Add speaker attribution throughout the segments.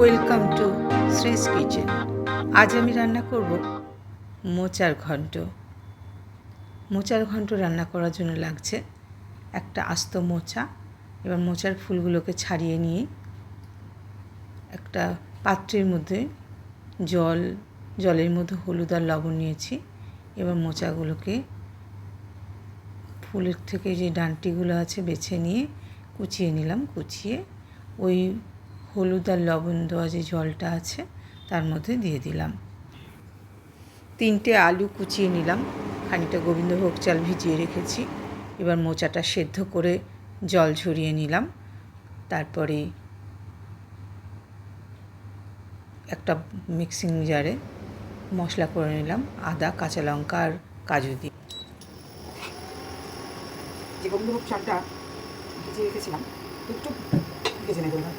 Speaker 1: Welcome to Shree's kitchen. আজ আমি রান্না করব মোচার ঘন্ট। মোচার ঘন্ট রান্না করার জন্য লাগছে একটা আস্ত মোচা। এবার মোচার ফুলগুলোকে ছাড়িয়ে নিয়ে একটা পাত্রের মধ্যে জলের মধ্যে হলুদ আর লবণ নিয়েছি। এবার মোচাগুলোকে ফুলের থেকে যে ডাঁটিগুলো আছে বেছে নিয়ে কুচিয়ে নিলাম। কুচিয়ে ওই হলুদ আর লবণ দেওয়া যে জলটা আছে তার মধ্যে দিয়ে দিলাম। 3টে আলু কুচিয়ে নিলাম। খানিকটা গোবিন্দভোগ চাল ভিজিয়ে রেখেছি। এবার মোচাটা সেদ্ধ করে জল ঝরিয়ে নিলাম। তারপরে একটা মিক্সিং জারে মশলা করে নিলাম, আদা, কাঁচা লঙ্কা আর কাজু দিয়ে।
Speaker 2: যে গোবিন্দভোগ চালটা ভিজিয়ে রেখেছিলাম একটু ভেজে নেব। এবার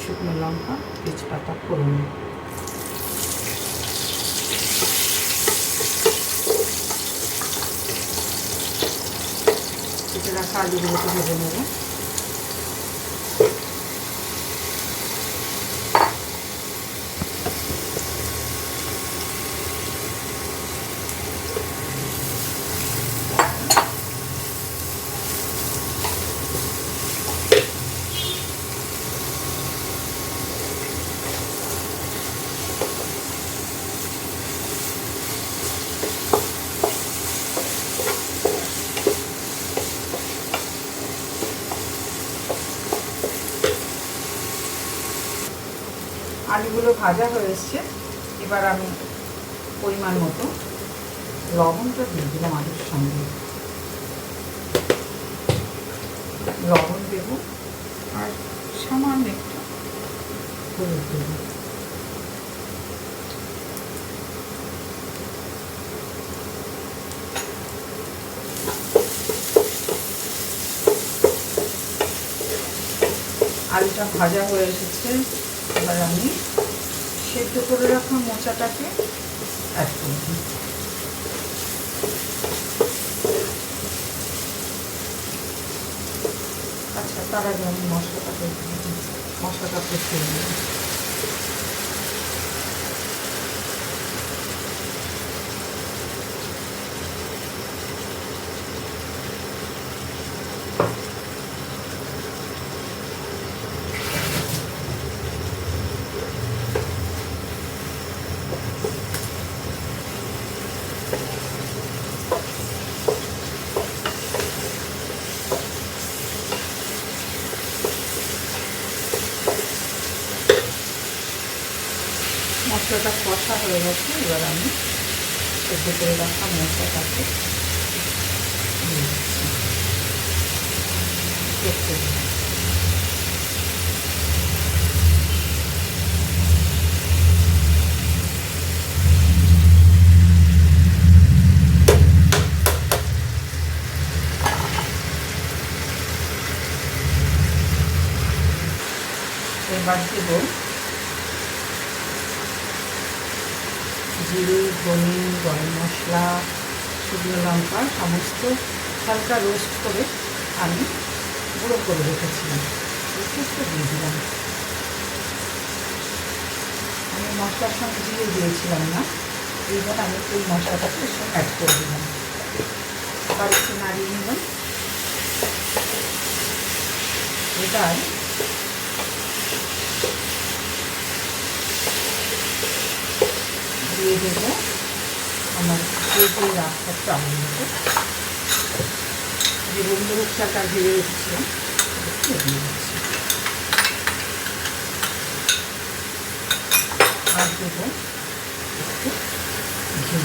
Speaker 2: শুকনো লঙ্কা, তেজপাতা ফোড়ন। কেটে রাখা আলুগুলোকে ভেজে নেব। আলুগুলো ভাজা হয়ে এসছে। এবার আমি পরিমাণ মতো লবণটা দিয়ে দিলাম। আলুর সঙ্গে লবণ দেব আর সামান্য একটু হলুদ দেব। আলুটা ভাজা হয়ে এসেছে। এবার আমি সেদ্ধ করে রাখা মোচাটাকে অ্যাড করে দিই। আচ্ছা, তার আগে আমি মশলাটা কষিয়ে নিই। মশলাটা কষা হয়ে গেছে। এবার আমি সেদ্ধ করে রাখা মশলাটাকে দিয়ে দিচ্ছি। এবার দেব জিরে, ধনে, গরম মশলা, শুকনো লঙ্কা সমস্ত হালকা রোস্ট করে আমি গুঁড়ো করে রেখেছিলাম। একটু দিয়ে দিলাম। আমি মশলার সঙ্গে জিরে দিয়েছিলাম না, এইবার আমি ওই মশলাটাকে অ্যাড করে দিলাম। আবার একটু নাড়িয়ে নিলাম। এবার দিয়ে দেবো আমার ভেজে রাখা চালগুলোকে। যে গোবিন্দভোগ চালটা ভেজে রেখেছিলাম দিয়ে দিচ্ছি। আর দেবো একটু ঘি।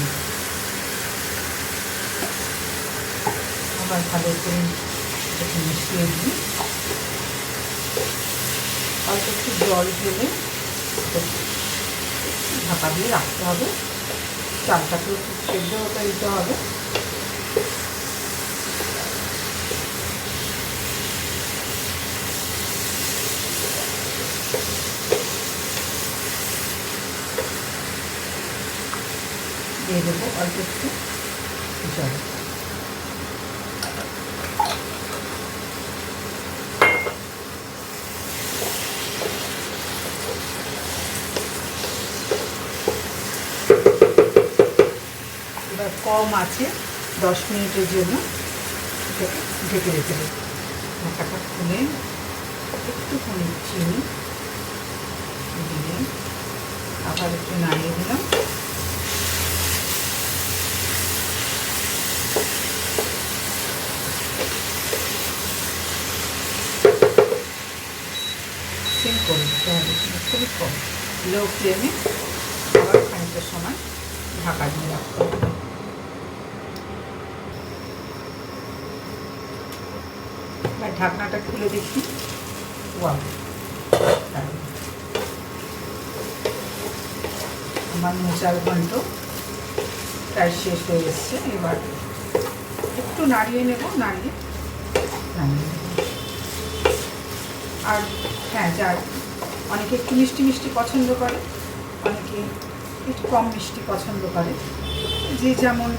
Speaker 2: আবার ভালো করে একটু মিশিয়ে দিই। অল্প একটু জল ঢেলে ঢাকা দিয়ে রাখতে হবে। চালটাকেও একটু সেদ্ধ হতে দিতে হবে। দিয়ে দেবো অল্প একটু জল। এবার কম আছে 10 মিনিটের জন্য এটাকে ঢেকে রেখে দেবো। ঢাকাটা খুলে একটুখানি চিনি দিয়ে আবার একটু নাড়িয়ে দিলাম। সিম করে দিতে হবে, খুবই কম, লো ফ্লেমে আবার খানিকটা সময় ঢাকা দিয়ে রাখতে হবে। এবার ঢাকনাটা খুলে দেখি। ওয়াও, আমার মোচার ঘন্ট প্রায় শেষ হয়ে এসছে। এবার একটু নাড়িয়ে নেব, নাড়িয়ে নেব। আর হ্যাঁ, যার অনেকে একটু মিষ্টি মিষ্টি পছন্দ করে, অনেকে একটু কম মিষ্টি পছন্দ করে। যে যেমন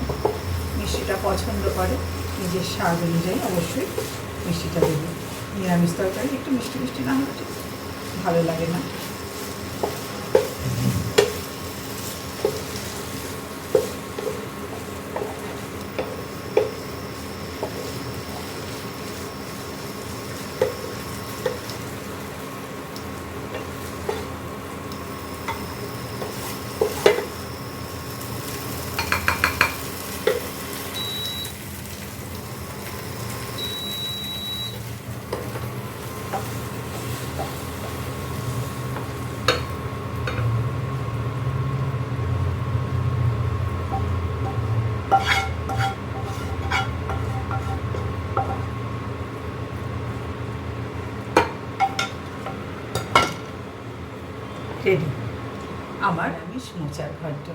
Speaker 2: মিষ্টিটা পছন্দ করে নিজের স্বাদ অনুযায়ী অবশ্যই মিষ্টিটা দেবে। নিরামিষ তরকারি একটু মিষ্টি মিষ্টি না হলে ভালো লাগে না। রেডি আমার নিরামিষ মোচার ঘন্ট।